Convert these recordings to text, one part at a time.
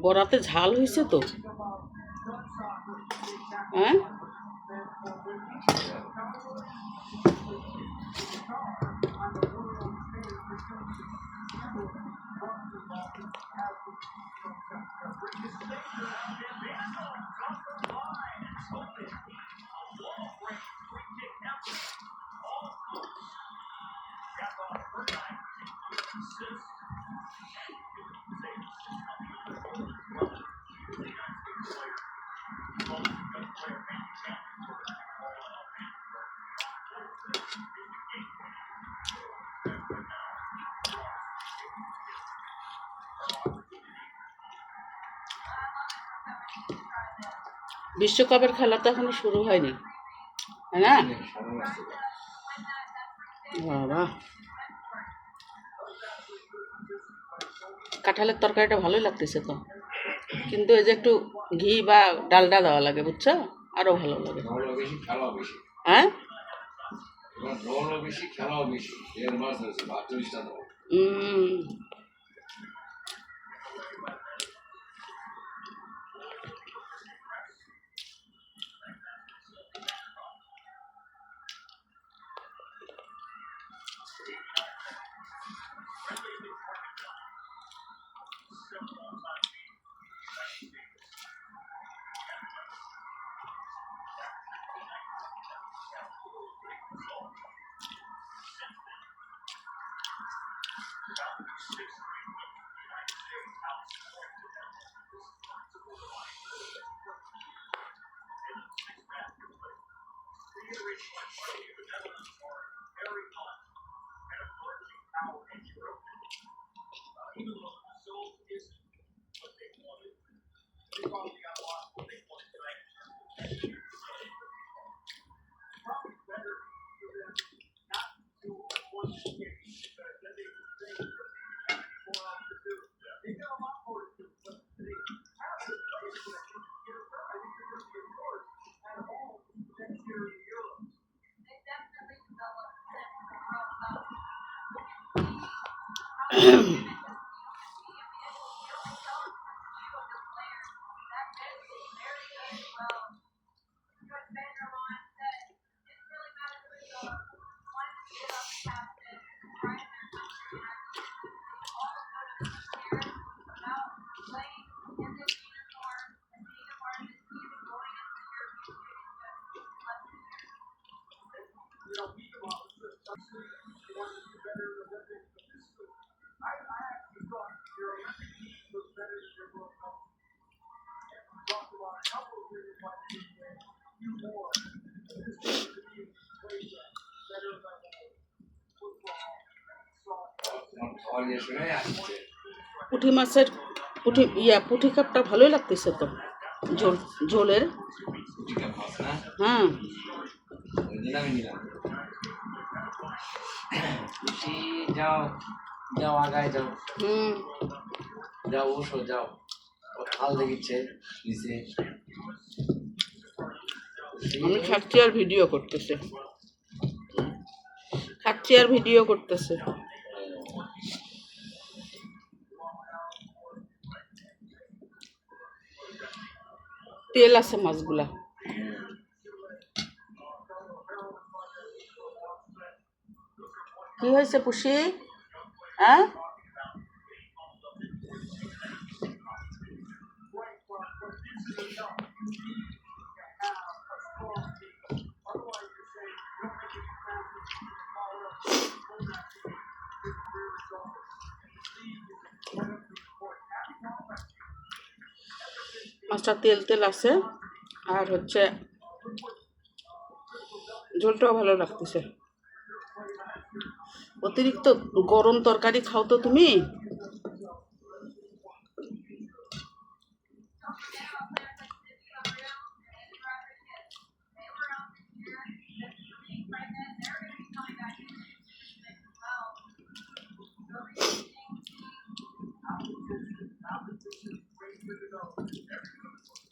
বড়াতে ঝাল হয়েছে তো, হ্যাঁ? বিশ্বকাপের খেলা তো এখনো শুরু হয়নি, তাই না? বাবা, কাঁঠালের তরকারিটা ভালোই লাগতেছে তো, কিন্তু এই যে একটু ঘি বা ডালডা দেওয়া লাগে, বুঝছো? আরো ভালো লাগে। হ্যাঁ, পুঁটি মাছের পুঁটি কাপটা ভালোই লাগতেছে তো, ঝোলের। হ্যাঁ, যাও যাও, আগায় যাও, যাও, বসো, যাও। থাল দেখিচ্ছে নিচে। আমি খাচ্ছি আর ভিডিও করতেছে, তেল আছে মাছগুলা। কি হয়েছে পুষি? হ্যাঁ, মাছটা তেল তেল আছে, আর হচ্ছে ঝোলটাও ভালো লাগতেছে। অতিরিক্ত গরম তরকারি খাও তো তুমি?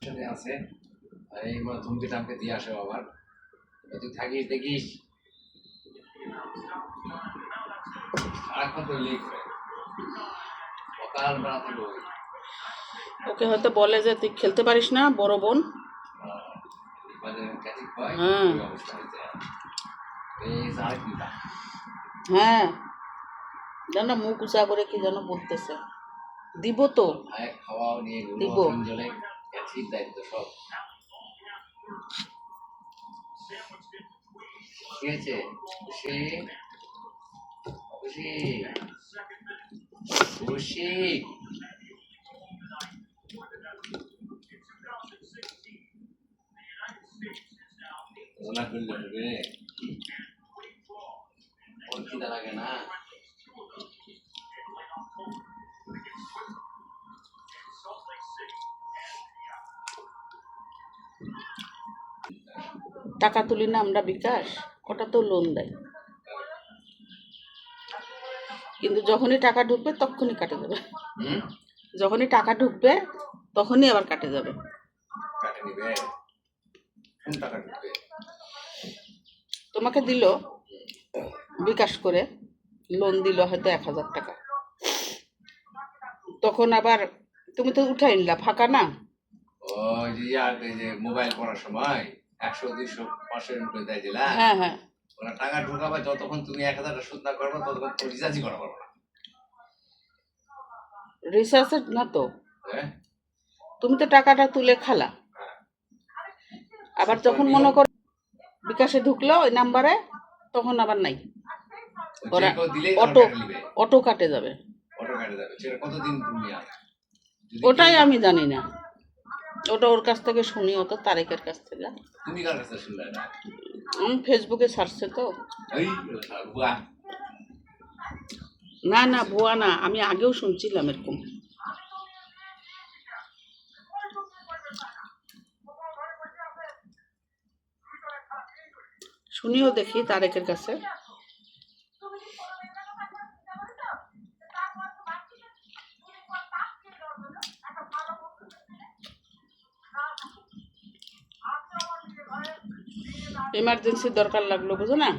সাথে আছে এই ধুমকে টামকে দিয়ে আসে আবার তুই থাকিস দেখিস সারাক্ষণ তো লিক হয় সকাল বেলা থেকে ওই ওকে হয়তো বলে যে তুই খেলতে পারিস না, বড় বোন। বাজারে ক্যাচিং হয় হ্যাঁ ওই অবস্থা হয়েছে এই সারা কিটা হ্যাঁ, জানো মুখ উঁচা করে কি যেন বলতেছে। দিব তো, খায় খাওয়াও নিয়ে দিব। জলে ক্যাচির দায়িত্ব সব ঠিক আছে। খুশি খুশি খুশি ওনা করলে হবে ওর খিদা লাগে না টাকা তুলি না আমরা বিকাশ, ওটা তো লোন দেয়, কিন্তু যখনই টাকা ঢুকবে তখনই কাটে যাবে। যখনই টাকা ঢুকবে তখনই আবার কাটে যাবে। কাটে নিবে কোন টাকা ঢুকবে তোমাকে দিল বিকাশ করে, লোন দিল হয়তো 1000 টাকা, তখন আবার তুমি তো উঠাই নিলা, ফাঁকা না। ওই যে ইয়ার এই যে মোবাইল করার সময় 100 200 500 করে দেয় দিলা হ্যাঁ হ্যাঁ, ওরা টাকা ঢোকাবে যতক্ষণ তুমি 1000 টাকা সুদ না করবে ততক্ষণ তো রিচার্জই করা পারবে না রিসার্চের না তো, হ্যাঁ তুমি তো টাকাটা তুলে খালা, আবার যখন মনে করো বিকাশে ঢুকলো ওই নাম্বারে, তখন আবার নাই, ওরা যে কেউ দিলেই অটো টাকা নিবে অটো কাটে যাবে। অটো কাটে যাবে সেটা কতদিন তুমি আর যদি ওটাই আমি জানি না, ওটা ওর কাছ থেকে শুনি, ও তো তারেকের কাছ থেকে। তুমি কার কাছে শুনলে না ফেসবুকে ছাড়ছে তো। এই বুয়া না না, ভুয়া না, আমি আগেও শুনছিলাম এরকম। শুনিও দেখি তারেকের কাছে। এমার্জেন্সি দরকার লাগলো, বুঝো না,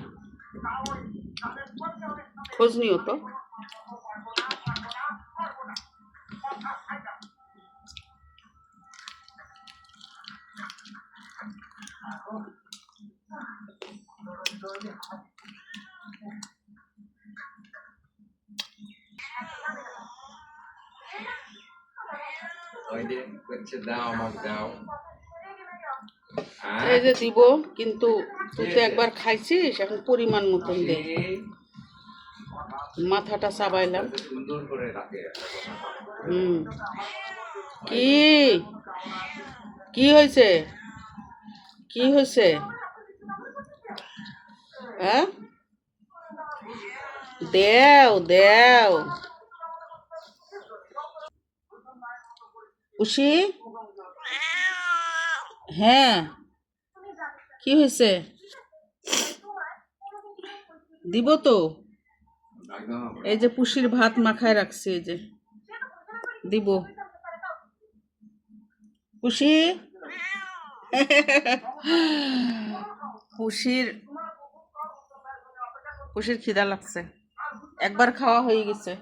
খোঁজ নিও তো। ওই যে করছে দাও আমাকে দাও এই যে দিব, কিন্তু তুই তো একবার খাইছিস, এখন পরিমাণ মতন দে। মাথাটা চাবাইলাম। সুন্দর করে রাখে কি কি হয়েছে, কি হয়েছে? হ্যাঁ, দেও দেও। খুশি, হ্যাঁ, কি হয়েছে? দিব তো, এই যে পুষির ভাত মাখায় রাখছি, এই যে দিব। পুষি পুষির পুষির খিদা লাগছে, একবার খাওয়া হয়ে গেছে।